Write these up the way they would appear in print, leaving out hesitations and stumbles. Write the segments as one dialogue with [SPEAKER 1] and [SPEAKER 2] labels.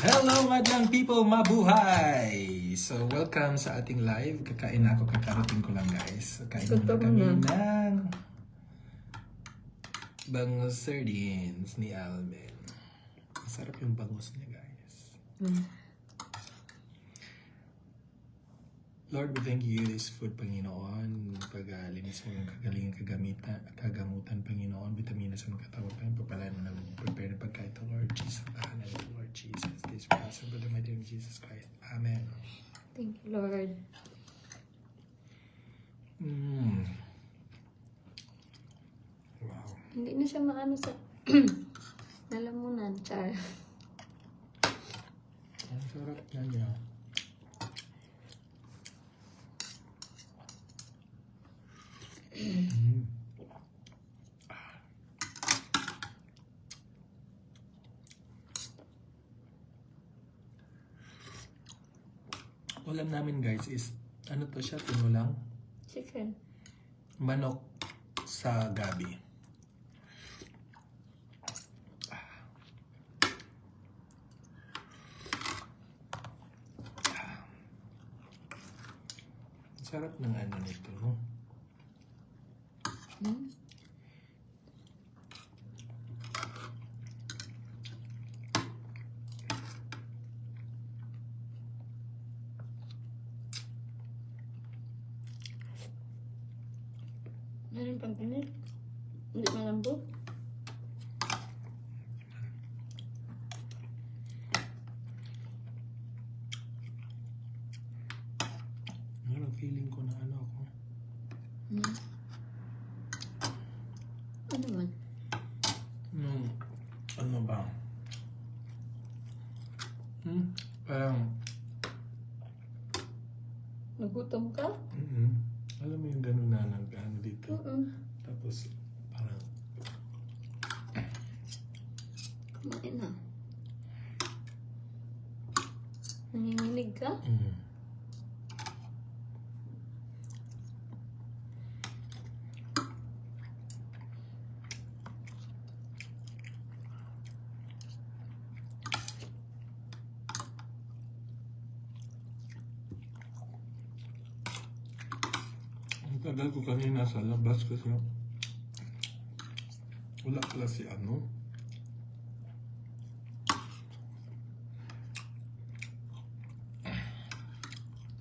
[SPEAKER 1] Hello madlang people, mabuhay! So welcome sa ating live. Kakain na ako, kakarating ko lang guys. Kain muna
[SPEAKER 2] Gutom
[SPEAKER 1] kami
[SPEAKER 2] na.
[SPEAKER 1] ng bangus sardines ni Alvin. Masarap yung bangus niya guys. Lord, we thank you this food, Panginoon. Paglinis mo yung kagalingan kagamutan, Panginoon. Vitamina sa mga katawan, Panginoon. Papalaan mo na prepare na pagkain to, Lord Jesus. Pahalan mo, Lord Jesus. This possible in the mighty name of Jesus Christ. Amen.
[SPEAKER 2] Thank you, Lord.
[SPEAKER 1] Wow.
[SPEAKER 2] Hindi na siya maano sa lalamunan, char.
[SPEAKER 1] Ang sarap na niya. Ulam namin guys is, ano to siya, tinulang
[SPEAKER 2] Chicken.
[SPEAKER 1] manok sa gabi. Sarap ng ano nito, no?
[SPEAKER 2] Meron pang init. Hindi malambot.
[SPEAKER 1] Parang feeling ko na ano ako.
[SPEAKER 2] Ano man?
[SPEAKER 1] Ano ba? Parang,
[SPEAKER 2] Nagutom ka?
[SPEAKER 1] alam mo yung gano'n na nag-ano dito. Tapos, parang,
[SPEAKER 2] Kumain na. Nanginginig ka?
[SPEAKER 1] ang tagal ko kanina sa labas kasi wala pala si ano.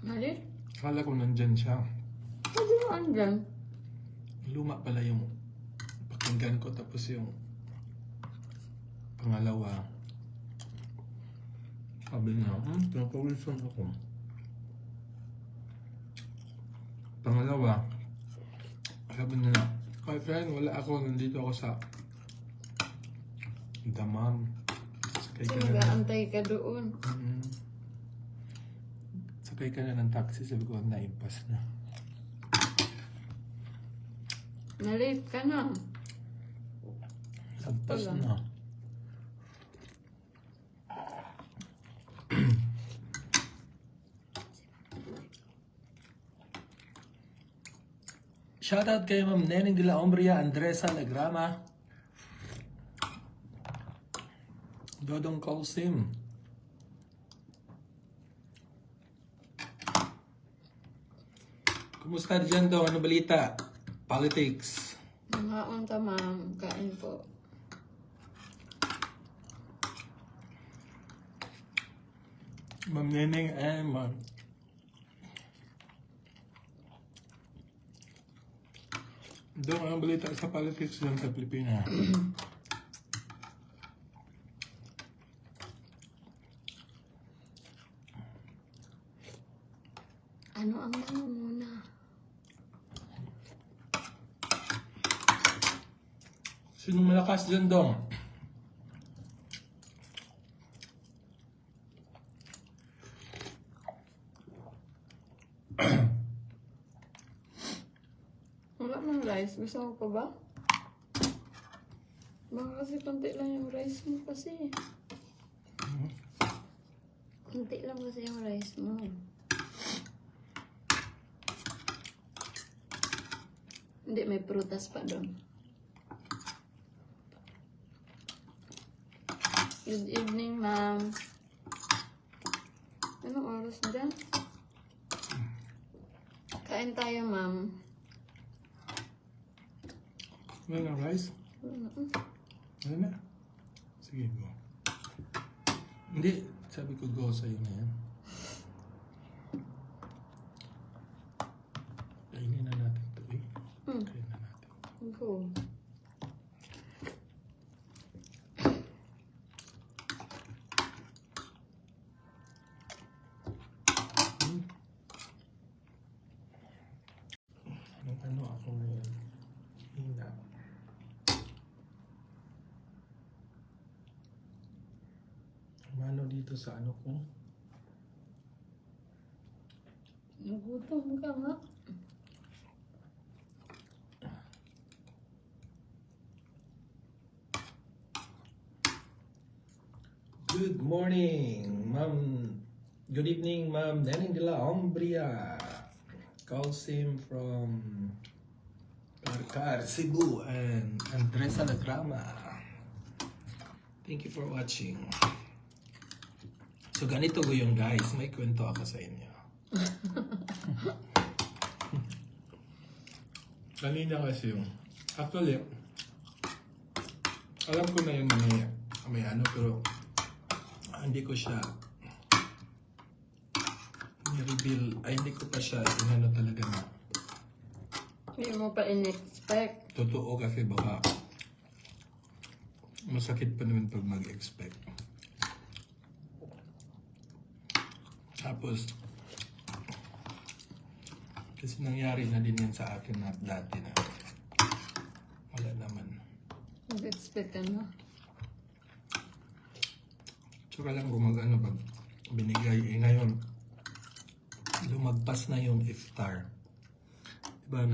[SPEAKER 2] Mali?
[SPEAKER 1] Akala ko nandyan siya.
[SPEAKER 2] Sabi mo andyan.
[SPEAKER 1] Luma pala yung pakinggan ko tapos yung pangalawa. Sabi niya, pinapawisan ako. Pangalawa, sabi niya, my friend, wala ako, nandito ako sa damam. Sakay ka na ng,
[SPEAKER 2] Nag-aantay ka doon.
[SPEAKER 1] sakay ka na ng taxi, sabi ko, naimpas na.
[SPEAKER 2] Na-late ka na.
[SPEAKER 1] Lagpas
[SPEAKER 2] Wala.
[SPEAKER 1] na. Shoutout kay Ma'am Neneng de la Umbria, Andresa Lagrama, Dodong Colsim. Kumusta dyan daw? Ano balita? Politics.
[SPEAKER 2] Nangaon ka, ma'am. Kain po.
[SPEAKER 1] Ma'am Neneng, ma'am. Doon ang balita sa politics dyan sa Pilipinas.
[SPEAKER 2] Ano ang muna?
[SPEAKER 1] Sinong malakas dyan dong?
[SPEAKER 2] Wala mang rice. Gusto mo pa ba? Baka kasi konti lang yung rice mo kasi. Konti lang kasi yung rice mo. Hindi, may prutas pa doon. Good evening, ma'am. Tapos dyan. Kain tayo, ma'am.
[SPEAKER 1] Ano na, rice?
[SPEAKER 2] Mm-mm.
[SPEAKER 1] Ano na? Sige, go. Hindi, sabi ko go sa'yo na yan. Kainin na natin ito eh. Kainin na natin.
[SPEAKER 2] Go.
[SPEAKER 1] Ano ako ngayon? Hina. Mano dito sa ano ko?
[SPEAKER 2] Nagutom ka nga.
[SPEAKER 1] Good morning, Ma'am. Good evening, Ma'am Neneng de la Umbria. Calls him from Carcar, Cebu, and Andres Alagrama. Thank you for watching. So ganito ko yung guys, may kwento ako sa inyo. Kanina kasi yung, actually, alam ko na yung may ano, pero hindi ko siya i-reveal, ay hindi ko pa siya inano talaga na
[SPEAKER 2] Hindi mo pa in-expect.
[SPEAKER 1] totoo kasi baka masakit pa naman pag mag-expect. Tapos, kasi nangyari na din yan sa akin na dati na wala naman.
[SPEAKER 2] Nag-expect ka na.
[SPEAKER 1] Tsaka lang gumagano pag binigay. Eh ngayon, lumagpas na yung iftar. Diba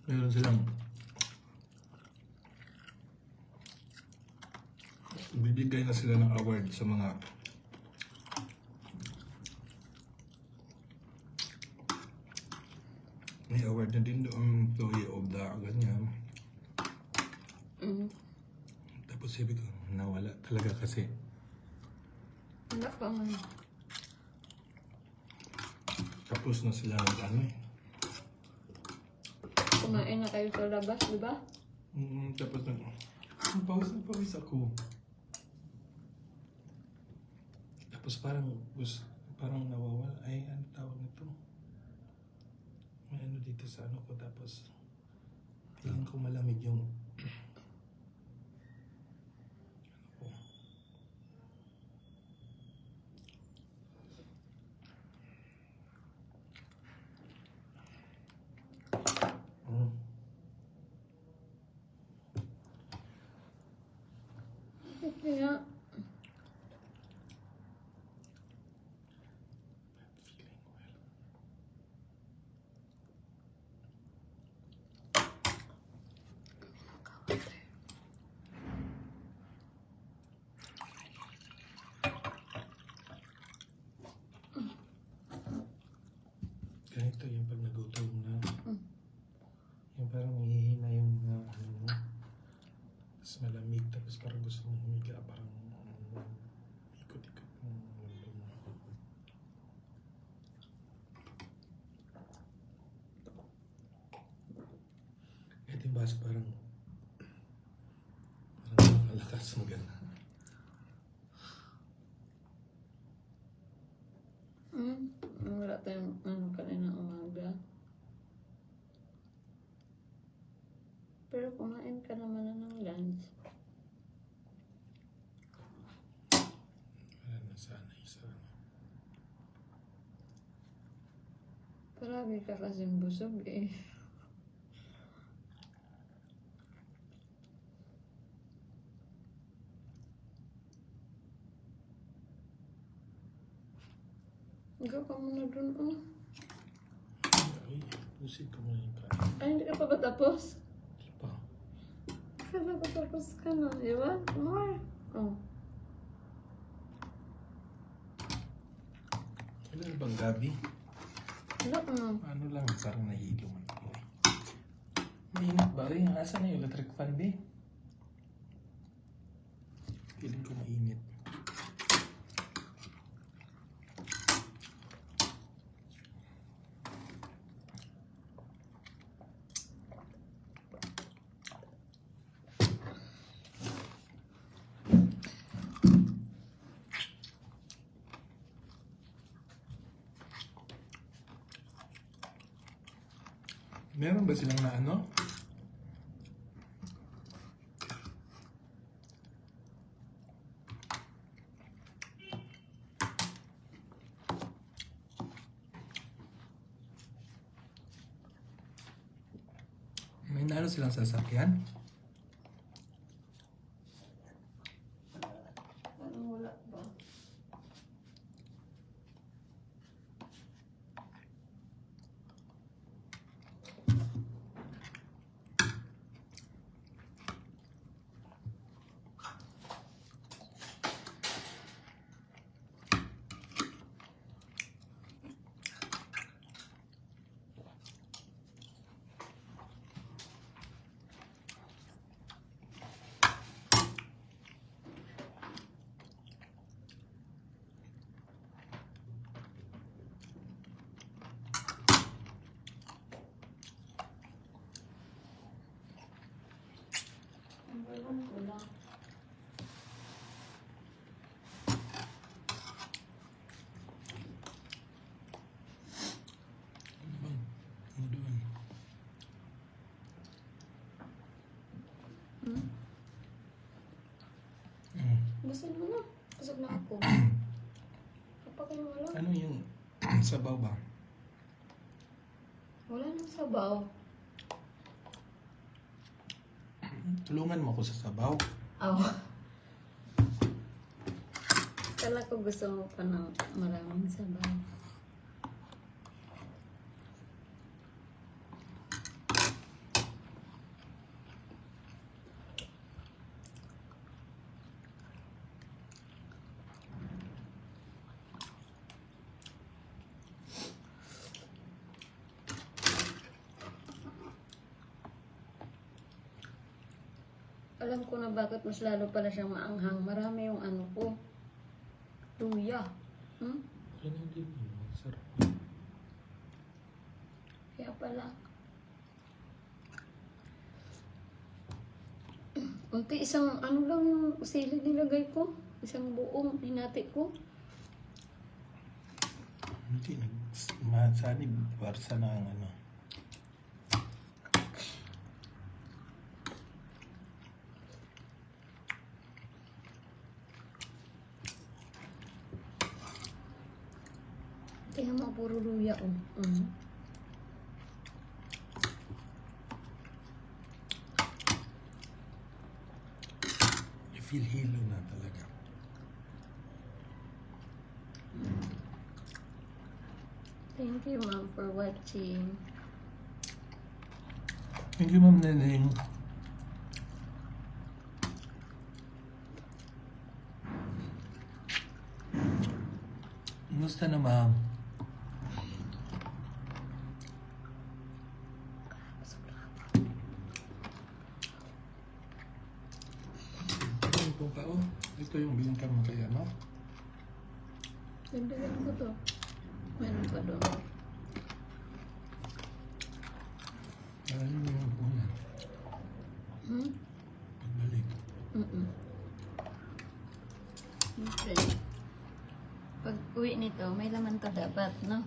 [SPEAKER 1] meron silang bibigay na sila ng award sa mga may award na din doon employee of the ganyan. Tapos sabi ko, nawala talaga kasi
[SPEAKER 2] Wala pa man.
[SPEAKER 1] tapos na sila ng ano eh.
[SPEAKER 2] Kumain na kayo sa labas, di ba?
[SPEAKER 1] Tapos pawis ako. Tapos parang nawawala. Ay, ano tawag nito? May ano dito sa ano ko. Tapos feeling ko malamig yung ano ko.
[SPEAKER 2] Kaya,
[SPEAKER 1] ganito yung pag nagutom na. Yung parang hihina yung ano mo. Tapos malamig. Tapos parang gusto mong humiga. Parang ikot-ikot yung mundo mo. Ito yung baso parang nakalakas maganda.
[SPEAKER 2] wala tayong kanina umaga. Pero kumain ka naman na ng lunch.
[SPEAKER 1] Wala na sana isa.
[SPEAKER 2] Parabi ka kasing busog eh. Ikaw ka muna dun, oh.
[SPEAKER 1] Ay, pusit ko muna yung kanin.
[SPEAKER 2] Ay, hindi ka pa ba tapos?
[SPEAKER 1] Di pa.
[SPEAKER 2] Kala ko tapos ka na, di ba? More. Oh.
[SPEAKER 1] Kailan bang gabi?
[SPEAKER 2] Wala ka na.
[SPEAKER 1] Ano lang, parang nahilo man ako eh. Mainit ba rin? Asan na yung electric fan, be? Feeling ko mainit. Meron ba silang na ano? May naano silang sasakyan?
[SPEAKER 2] Parang wala ba? Ang balon ko lang.
[SPEAKER 1] Ano bang? Ano doon?
[SPEAKER 2] Hmm? Basin mo na. Kasag na ako. Kapag ano wala.
[SPEAKER 1] Ano yung sabaw ba?
[SPEAKER 2] Wala nang sabaw.
[SPEAKER 1] Tulungan mo ako sa sabaw.
[SPEAKER 2] Aw. Kala ko gusto mo pa ng maraming sabaw. Alam ko na bakit mas lalo pala siyang maanghang. Marami yung ano ko. Luya. Hmm?
[SPEAKER 1] Ano din yun? Sarap.
[SPEAKER 2] Kaya pala. Unti isang ano lang yung sili nilagay ko. Isang buong hinati ko.
[SPEAKER 1] Hindi. Masani barsa na ang ano.
[SPEAKER 2] Kaya mga puro luya oh. Mm.
[SPEAKER 1] I feel hilo na talaga.
[SPEAKER 2] Thank you, Mom, for watching.
[SPEAKER 1] Thank you, Ma'am Neneng. Kumusta na, Ma'am? Ito pa, oh. Ito yung bintang mo kaya, no?
[SPEAKER 2] Ganda ko to. Meron pa doon.
[SPEAKER 1] Ano yung una?
[SPEAKER 2] Hmm?
[SPEAKER 1] Pagbalik.
[SPEAKER 2] Okay. Pag uwi nito, may laman to dapat, no?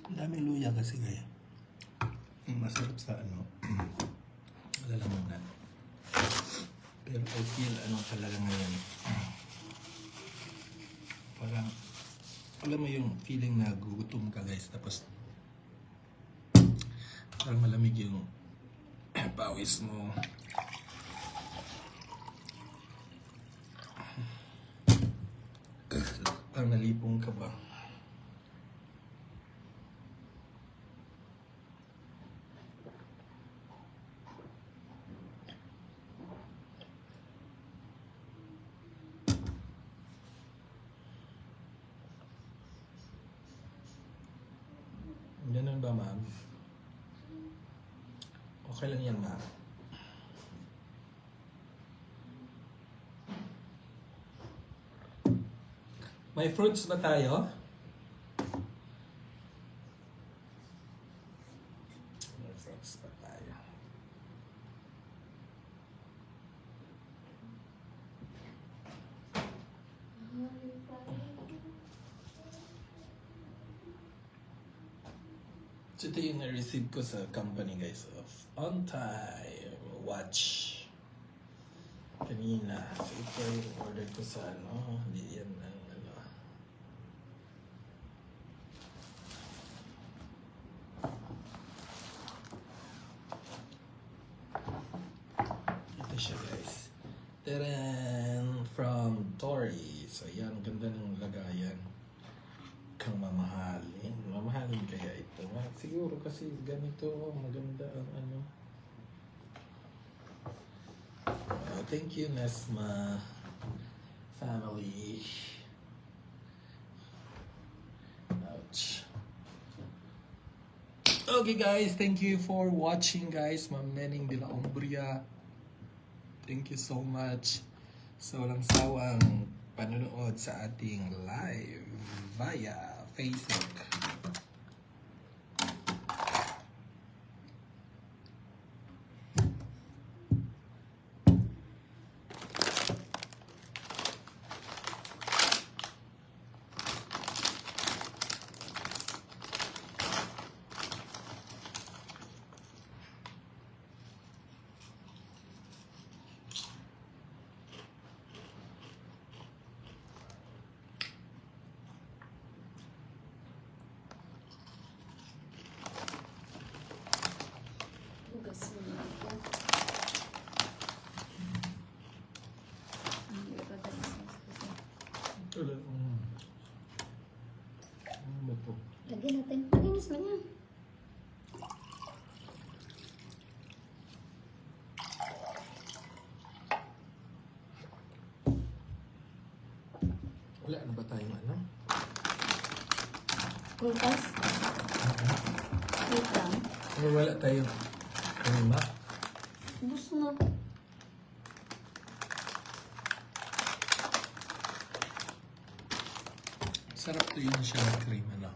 [SPEAKER 1] Ang daming luya kasi gaya. Masarap sa ano. Lalamunan. Pero I feel ano talaga ngayon. Parang alam mo yung feeling na gugutom ka guys tapos parang malamig yung pawis mo. Parang nalipong ka ba? Ganun ba, ma'am? Okay lang yan, ma'am. May fruits ba tayo? May fruits ba tayo? So, ito yung na-receive ko sa company guys of On Time Watch. Kanina. So, ito yung order ko sa ano. Hindi yan ang ano. Ito siya guys. Taran! From Tori. So, yan. Ganda ng lagayan. Kang mamahalin. Mamahalin kaya ito. Siguro kasi ganito. Maganda ang ano. Thank you, Nesma family. Ouch. Okay guys, thank you for watching guys. Ma'am Nening de la Umbria. Thank you so much sa walang sawang panonood sa ating live via Facebook.
[SPEAKER 2] Hugas mo na ako. Hindi pa tayo sa
[SPEAKER 1] Ano ba ito?
[SPEAKER 2] lagyan natin. Palinis mo yan.
[SPEAKER 1] Wala na ba tayong ano?
[SPEAKER 2] Prutas. Wait lang.
[SPEAKER 1] Or wala tayong kanima?
[SPEAKER 2] Ubus na.
[SPEAKER 1] Sarap to yun siya na cream ano.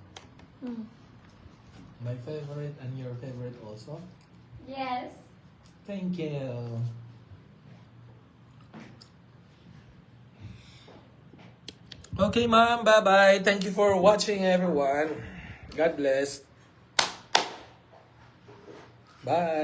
[SPEAKER 1] My favorite and your favorite also?
[SPEAKER 2] Yes.
[SPEAKER 1] Thank you. Okay, ma'am. Bye-bye. Thank you for watching, everyone. God bless. Bye.